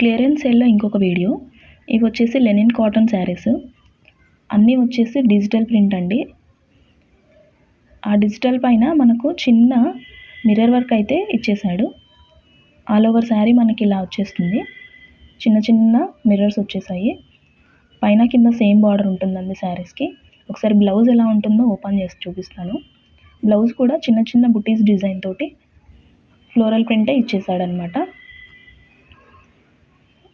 Clearance సేల్లో ఇంకొక video. ఇవి వచ్చేసి లెనిన్ కాటన్ శారీస్. అన్నీ వచ్చేసి డిజిటల్ ప్రింట్ అండి. ఆ డిజిటల్ పైన మనకు చిన్న మిర్రర్ వర్క్ అయితే ఇచ్చేసాడు. ఆల్ ఓవర్ శారీ మనకి ఇలా వచ్చేస్తుంది. చిన్న చిన్న మిర్రర్స్ వచ్చేసాయి. పైన కింద సేమ్ బార్డర్ ఉంటుందండి శారీస్కి. ఒకసారి బ్లౌజ్ ఎలా ఉంటుందో ఓపెన్ చేసి చూపిస్తాను. బ్లౌజ్ కూడా చిన్న చిన్న బుటీస్ డిజైన్ తోటి ఫ్లోరల్ ప్రింటే ఇచ్చేసాడనమాట.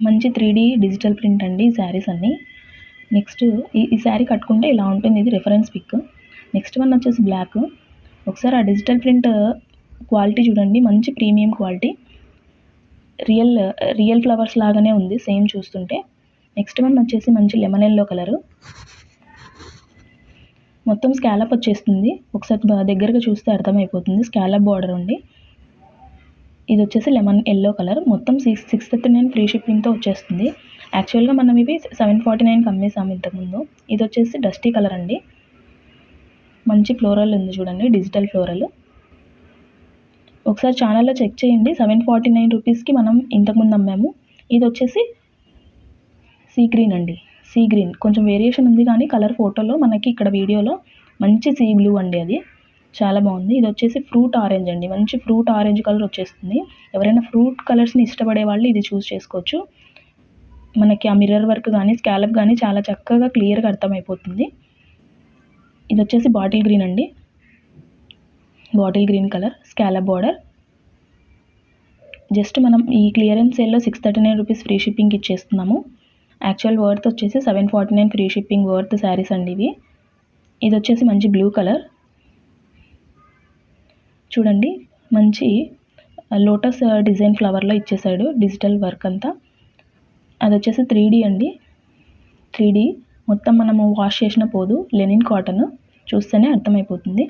మంచి 3D డిజిటల్ ప్రింట్ అండి ఈ శారీస్ అన్నీ. నెక్స్ట్ ఈ శారీ కట్టుకుంటే ఇలా ఉంటుంది. ఇది రిఫరెన్స్ పిక్. నెక్స్ట్ వన్ వచ్చేసి బ్లాక్. ఒకసారి ఆ డిజిటల్ ప్రింట్ క్వాలిటీ చూడండి, మంచి ప్రీమియం క్వాలిటీ. రియల్ ఫ్లవర్స్ లాగానే ఉంది సేమ్ చూస్తుంటే. నెక్స్ట్ వన్ వచ్చేసి మంచి లెమన్ ఎల్లో కలరు. మొత్తం స్కాలప్ వచ్చేస్తుంది. ఒకసారి దగ్గరగా చూస్తే అర్థమైపోతుంది. స్కాలప్ బార్డర్ ఉంది. ఇది వచ్చేసి లెమన్ ఎల్లో కలర్. మొత్తం 639 ఫ్రీ షిప్పింగ్తో వచ్చేస్తుంది. యాక్చువల్గా మనం ఇవి 749కి అమ్మేసాము ఇంతకుముందు. ఇది వచ్చేసి డస్టీ కలర్ అండి. మంచి ఫ్లోరల్ ఉంది చూడండి, డిజిటల్ ఫ్లోరల్. ఒకసారి ఛానల్లో చెక్ చేయండి. 749 రూపీస్కి మనం ఇంతకుముందు అమ్మాము. ఇది వచ్చేసి సీ గ్రీన్ అండి. సీ గ్రీన్ కొంచెం వేరియేషన్ ఉంది కానీ కలర్ ఫోటోలో మనకి ఇక్కడ వీడియోలో మంచి సీ బ్లూ అండి, అది చాలా బాగుంది. ఇది వచ్చేసి ఫ్రూట్ ఆరెంజ్ అండి. మంచి ఫ్రూట్ ఆరెంజ్ కలర్ వచ్చేస్తుంది. ఎవరైనా ఫ్రూట్ కలర్స్ని ఇష్టపడే వాళ్ళు ఇది చూస్ చేసుకోవచ్చు. మనకి ఆ మిర్రర్ వర్క్ కానీ స్కాలప్ కానీ చాలా చక్కగా క్లియర్గా అర్థమైపోతుంది. ఇది వచ్చేసి బాటిల్ గ్రీన్ అండి. Bottle green colour scallop border. Just మనం ఈ క్లియరెన్స్ సేల్లో 639 రూపీస్ ఫ్రీ షిప్పింగ్ ఇచ్చేస్తున్నాము. యాక్చువల్ వర్త్ వచ్చేసి 749 ఫ్రీ షిప్పింగ్ వర్త్ శారీస్ అండి ఇవి. ఇది వచ్చేసి మంచి బ్లూ కలర్ చూడండి. మంచి లోటస్ డిజైన్ ఫ్లవర్లో ఇచ్చేసాడు డిజిటల్ వర్క్ అంతా. అది వచ్చేసి 3D అండి. 3D మొత్తం మనము వాష్ చేసిన పోదు. లెనిన్ కాటన్ చూస్తేనే అర్థమైపోతుంది.